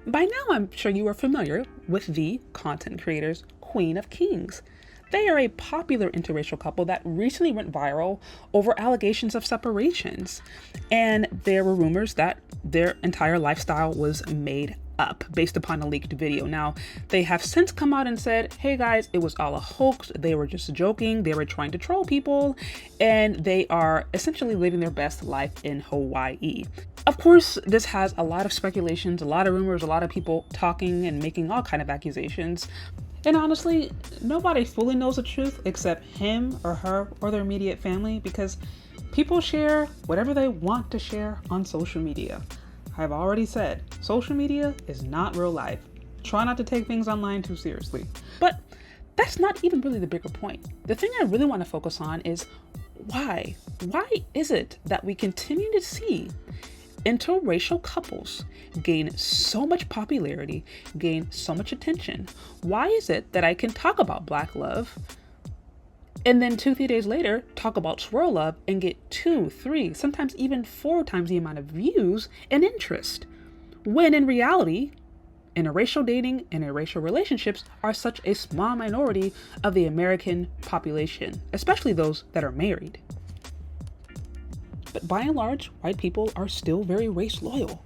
By now, I'm sure you are familiar with the content creators Queen of Kings. They are a popular interracial couple that recently went viral over allegations of separations. And there were rumors that their entire lifestyle was made up based upon a leaked video. Now, they have since come out and said, hey guys, it was all a hoax. They were just joking. They were trying to troll people. And they are essentially living their best life in Hawaii. Of course, this has a lot of speculations, a lot of rumors, a lot of people talking and making all kind of accusations. And honestly, nobody fully knows the truth except him or her or their immediate family, because people share whatever they want to share on social media. I've already said, social media is not real life. Try not to take things online too seriously. But that's not even really the bigger point. The thing I really want to focus on is why? Why is it that we continue to see interracial couples gain so much popularity, gain so much attention? Why is it that I can talk about Black love and then 2-3 days later talk about Swirl love and get 2, 3, sometimes even 4 times the amount of views and interest, when in reality, interracial dating and interracial relationships are such a small minority of the American population, especially those that are married? But by and large, white people are still very race loyal.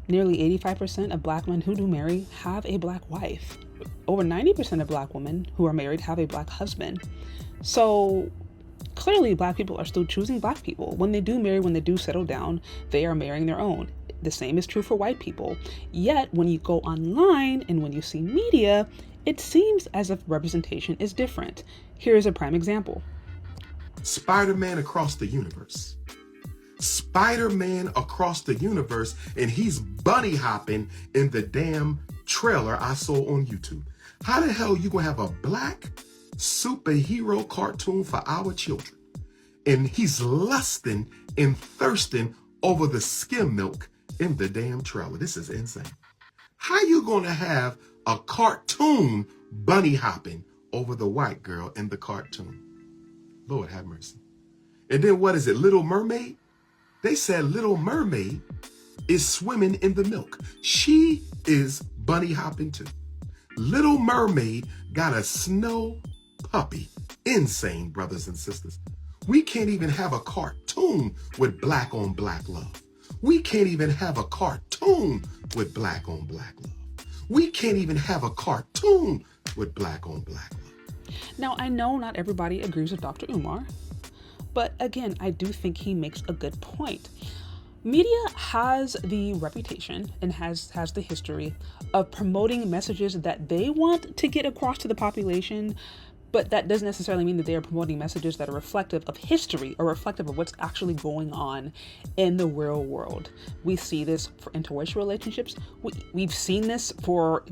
Nearly 85% of Black men who do marry have a Black wife. Over 90% of Black women who are married have a Black husband. So clearly Black people are still choosing Black people. When they do marry, when they do settle down, they are marrying their own. The same is true for white people. Yet when you go online and when you see media, it seems as if representation is different. Here's a prime example. Spider-Man across the universe. Spider-Man across the universe, and he's bunny hopping in the damn trailer I saw on YouTube. How the hell you gonna have a Black superhero cartoon for our children, and he's lusting and thirsting over the skim milk in the damn trailer? This is insane. How you gonna have a cartoon bunny hopping over the white girl in the cartoon? Lord have mercy. And then what is it, Little Mermaid? They said Little Mermaid is swimming in the milk. She is bunny hopping too. Little Mermaid got a snow puppy. Insane, brothers and sisters. We can't even have a cartoon with Black on Black love. We can't even have a cartoon with Black on Black love. We can't even have a cartoon with Black on Black love. Now, I know not everybody agrees with Dr. Umar, but again, I do think he makes a good point. Media has the reputation and has the history of promoting messages that they want to get across to the population, but that doesn't necessarily mean that they are promoting messages that are reflective of history or reflective of what's actually going on in the real world. We see this for interracial relationships. We've seen this for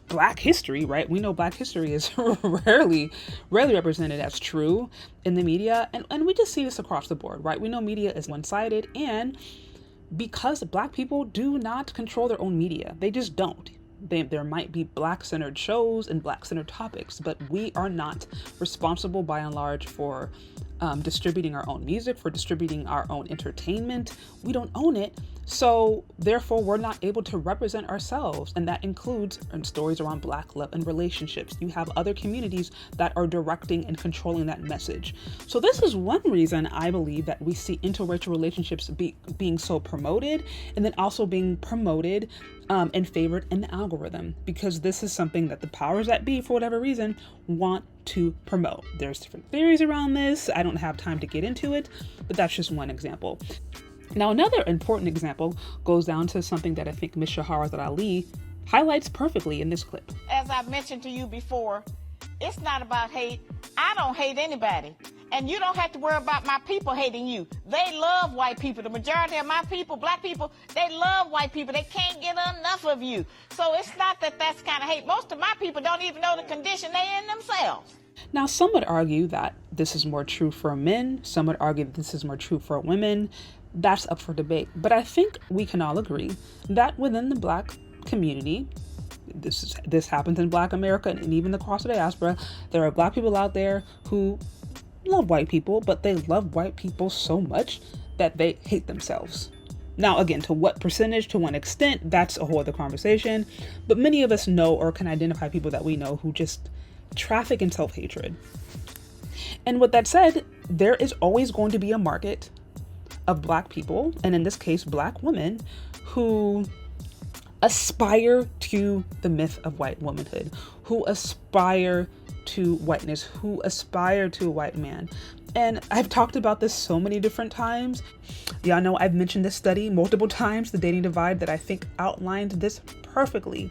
Black history, right? We know Black history is rarely represented as true in the media. And we just see this across the board, right? We know media is one-sided, and because Black people do not control their own media, they just don't. There might be Black-centered shows and Black-centered topics, but we are not responsible by and large for distributing our own music, for distributing our own entertainment. We don't own it. So therefore, we're not able to represent ourselves. And that includes stories around Black love and relationships. You have other communities that are directing and controlling that message. So this is one reason I believe that we see interracial relationships being so promoted, and then also being promoted and favored in the algorithm, because this is something that the powers that be, for whatever reason, want to promote. There's different theories around this. I don't have time to get into it, but that's just one example. Now, another important example goes down to something that I think Ms. Shahrazad Ali highlights perfectly in this clip. As I've mentioned to you before, it's not about hate. I don't hate anybody. And you don't have to worry about my people hating you. They love white people. The majority of my people, Black people, they love white people. They can't get enough of you. So it's not that that's kind of hate. Most of my people don't even know the condition they're in themselves. Now, some would argue that this is more true for men. Some would argue that this is more true for women. That's up for debate. But I think we can all agree that within the Black community, this happens in Black America and even across the diaspora, there are Black people out there who love white people, but they love white people so much that they hate themselves. Now, again, to what percentage, to what extent, that's a whole other conversation. But many of us know or can identify people that we know who just traffic in self-hatred. And with that said, there is always going to be a market of Black people, and in this case, Black women, who aspire to the myth of white womanhood, who aspire to whiteness, who aspire to a white man. And I've talked about this so many different times. Y'all know I've mentioned this study multiple times, the dating divide, that I think outlined this perfectly,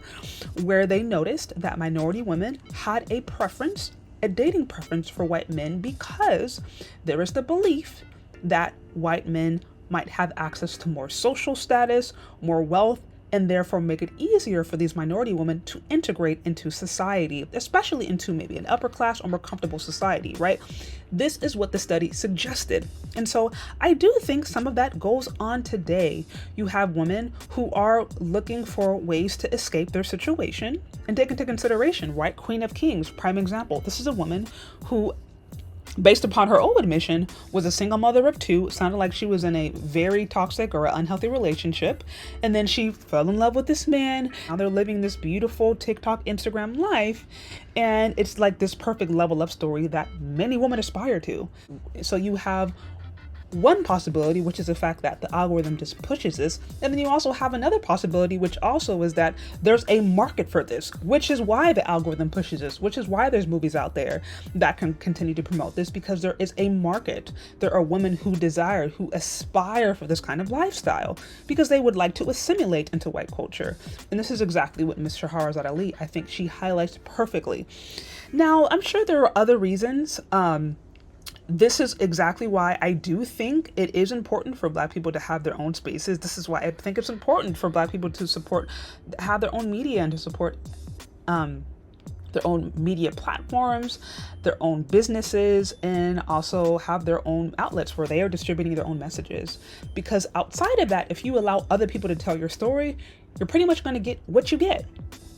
where they noticed that minority women had a preference, a dating preference for white men, because there is the belief that white men might have access to more social status, more wealth, and therefore make it easier for these minority women to integrate into society, especially into maybe an upper class or more comfortable society, right? This is what the study suggested. And so I do think some of that goes on today. You have women who are looking for ways to escape their situation and take into consideration, right? Queen of Kings, prime example. This is a woman who, based upon her own admission, was a single mother of two, sounded like she was in a very toxic or unhealthy relationship. And then she fell in love with this man. Now they're living this beautiful TikTok, Instagram life. And it's like this perfect level up story that many women aspire to. So you have one possibility, which is the fact that the algorithm just pushes this. And then you also have another possibility, which also is that there's a market for this, which is why the algorithm pushes this, which is why there's movies out there that can continue to promote this, because there is a market. There are women who desire, who aspire for this kind of lifestyle because they would like to assimilate into white culture. And this is exactly what Ms. Shahrazad Ali, I think she highlights perfectly. Now, I'm sure there are other reasons. This is exactly why I do think it is important for Black people to have their own spaces. This is why I think it's important for Black people to have their own media and to support their own media platforms, their own businesses, and also have their own outlets where they are distributing their own messages. Because outside of that, if you allow other people to tell your story, you're pretty much going to get what you get.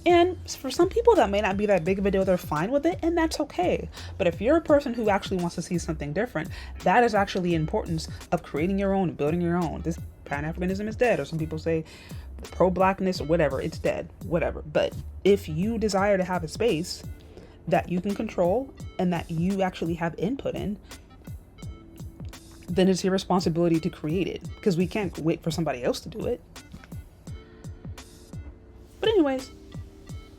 And for some people that may not be that big of a deal, they're fine with it, and that's okay. But if you're a person who actually wants to see something different, that is actually the importance of creating your own, building your own. This Pan-Africanism is dead, or some people say pro-Blackness, or whatever, it's dead, whatever. But if you desire to have a space that you can control and that you actually have input in, then it's your responsibility to create it, because we can't wait for somebody else to do it. But anyways,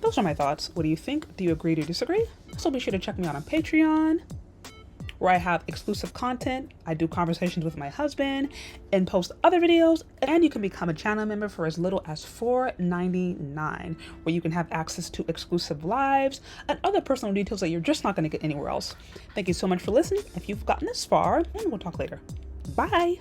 those are my thoughts. What do you think? Do you agree or disagree? So be sure to check me out on Patreon, where I have exclusive content. I do conversations with my husband and post other videos. And you can become a channel member for as little as $4.99, where you can have access to exclusive lives and other personal details that you're just not going to get anywhere else. Thank you so much for listening. If you've gotten this far, and we'll talk later. Bye.